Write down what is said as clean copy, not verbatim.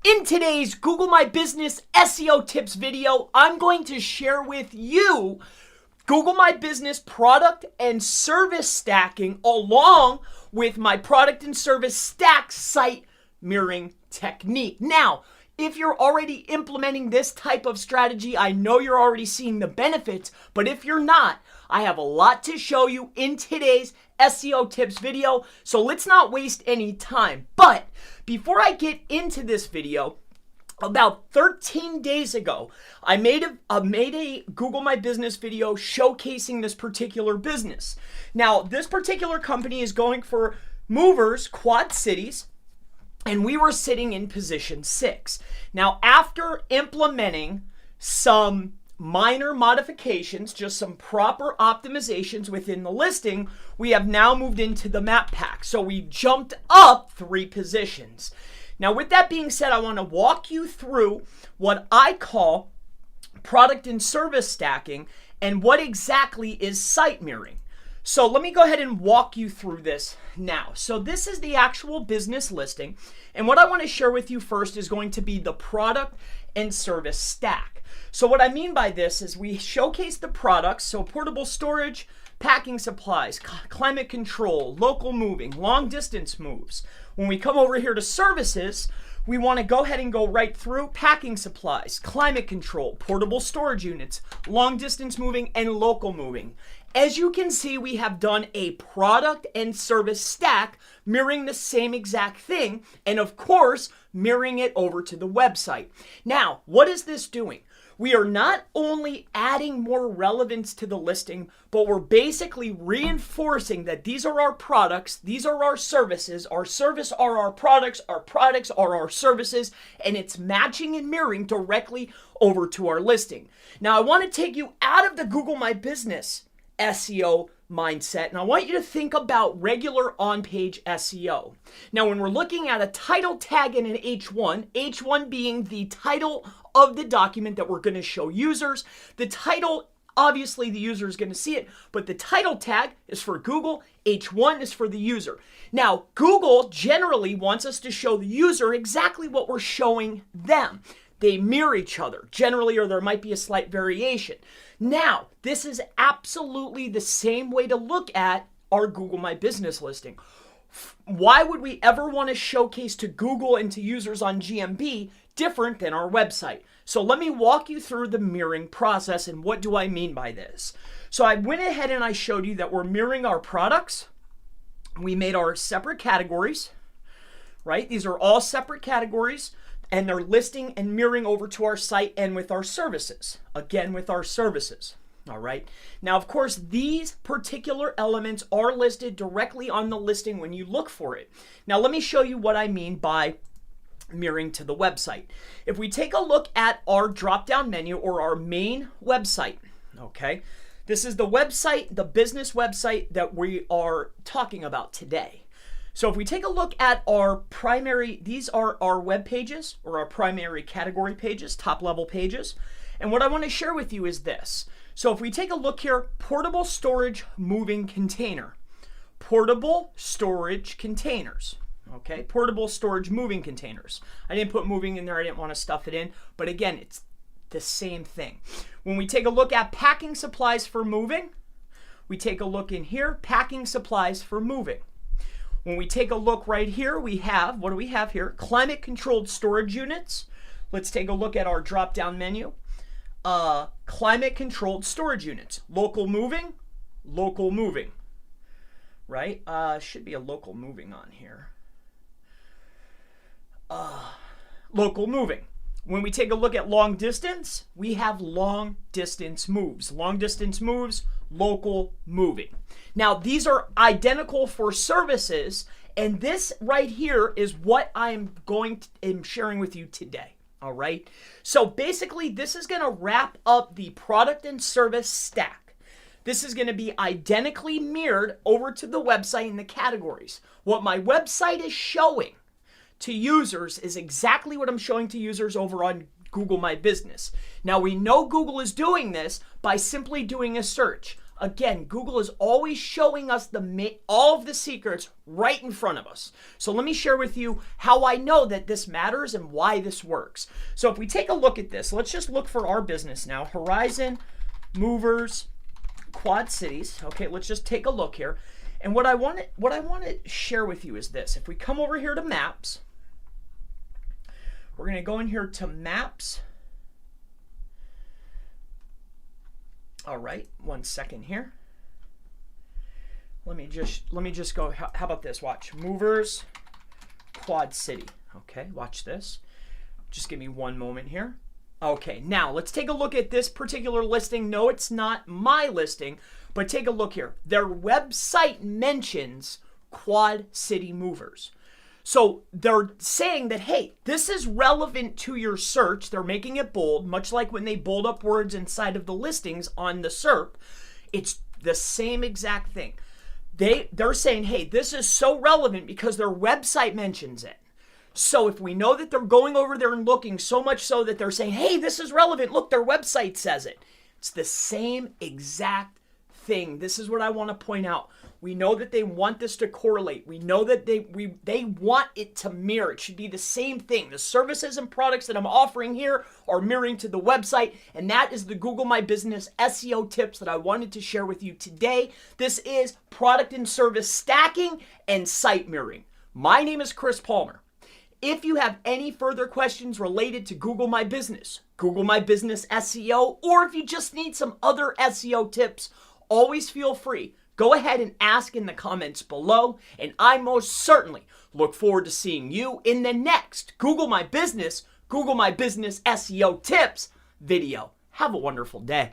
In today's Google My Business SEO tips video, I'm going to share with you Google My Business product and service stacking along with my product and service stack site mirroring technique. Now, if you're already implementing this type of strategy, I know you're already seeing the benefits, but if you're not, I have a lot to show you in today's SEO tips video, so let's not waste any time. But before I get into this video, about 13 days ago, I made a Google My Business video showcasing this particular business. Now, this particular company is going for movers, quad cities, and we were sitting in position 6. Now, after implementing some minor modifications, just some proper optimizations within the listing, we have now moved into the map pack. So we jumped up 3 positions. Now, with that being said, I want to walk you through what I call product and service stacking and what exactly is site mirroring. So let me go ahead and walk you through this now. So this is the actual business listing. And what I want to share with you first is going to be the product and service stack. So what I mean by this is we showcase the products, so portable storage, packing supplies, climate control, local moving, long distance moves. When we come over here to services, we want to go ahead and go right through packing supplies, climate control, portable storage units, long distance moving, and local moving. As you can see, we have done a product and service stack mirroring the same exact thing, and of course, mirroring it over to the website. Now, what is this doing? We are not only adding more relevance to the listing, but we're basically reinforcing that these are our products, these are our services are our products are our services, and it's matching and mirroring directly over to our listing. Now, I want to take you out of the Google My Business SEO mindset, and I want you to think about regular on-page SEO. Now, when we're looking at a title tag and an H1 being the title of the document that we're going to show users, the title, obviously the user is going to see it, but the title tag is for Google, H1 is for the user. Now, Google generally wants us to show the user exactly what we're showing them. They mirror each other, generally, or there might be a slight variation. Now, this is absolutely the same way to look at our Google My Business listing. Why would we ever want to showcase to Google and to users on GMB different than our website? So let me walk you through the mirroring process, and what do I mean by this? So I went ahead and I showed you that we're mirroring our products. We made our separate categories, right? These are all separate categories, and they're listing and mirroring over to our site and with our services. Again, with our services. All right. Now, of course, these particular elements are listed directly on the listing when you look for it. Now, let me show you what I mean by mirroring to the website. If we take a look at our drop-down menu or our main website, okay, this is the website, the business website that we are talking about today. So if we take a look at our primary, these are our web pages or our primary category pages, top level pages. And what I want to share with you is this. So if we take a look here, portable storage moving container, portable storage containers, okay, portable storage moving containers. I didn't put moving in there. I didn't want to stuff it in, but again, it's the same thing. When we take a look at packing supplies for moving, we take a look in here, packing supplies for moving. When we take a look right here, we have, what do we have here? Climate controlled storage units. Let's take a look at our drop down menu. Climate controlled storage units. Local moving, right? Should be a local moving on here. Local moving. When we take a look at long distance, we have long distance moves. Long distance moves, local moving. Now, these are identical for services, and this right here is what I'm sharing with you today. All right. So basically, this is going to wrap up the product and service stack. This is going to be identically mirrored over to the website in the categories. What my website is showing to users is exactly what I'm showing to users over on Google My Business. Now, we know Google is doing this by simply doing a search. Again, Google is always showing us all of the secrets right in front of us. So let me share with you how I know that this matters and why this works. So if we take a look at this, let's just look for our business now. Horizon Movers Quad Cities. Okay, let's just take a look here. And what I want to share with you is this. If we come over here to Maps, we're going to go in here to Maps. All right, 1 second here. Let me just go. How about this? Watch Movers Quad City. Okay, watch this. Just give me 1 moment here. Okay, now let's take a look at this particular listing. No, it's not my listing, but take a look here. Their website mentions Quad City Movers. So they're saying that, hey, this is relevant to your search. They're making it bold, much like when they bold up words inside of the listings on the SERP. It's the same exact thing. They're saying, hey, this is so relevant because their website mentions it. So if we know that they're going over there and looking, so much so that they're saying, hey, this is relevant. Look, their website says it. It's the same exact thing. This is what I want to point out. We know that they want this to correlate. We know that they want it to mirror. It should be the same thing. The services and products that I'm offering here are mirroring to the website, and that is the Google My Business SEO tips that I wanted to share with you today. This is product and service stacking and site mirroring. My name is Chris Palmer. If you have any further questions related to Google My Business, Google My Business SEO, or if you just need some other SEO tips, always feel free. Go ahead and ask in the comments below, and I most certainly look forward to seeing you in the next Google My Business SEO tips video. Have a wonderful day.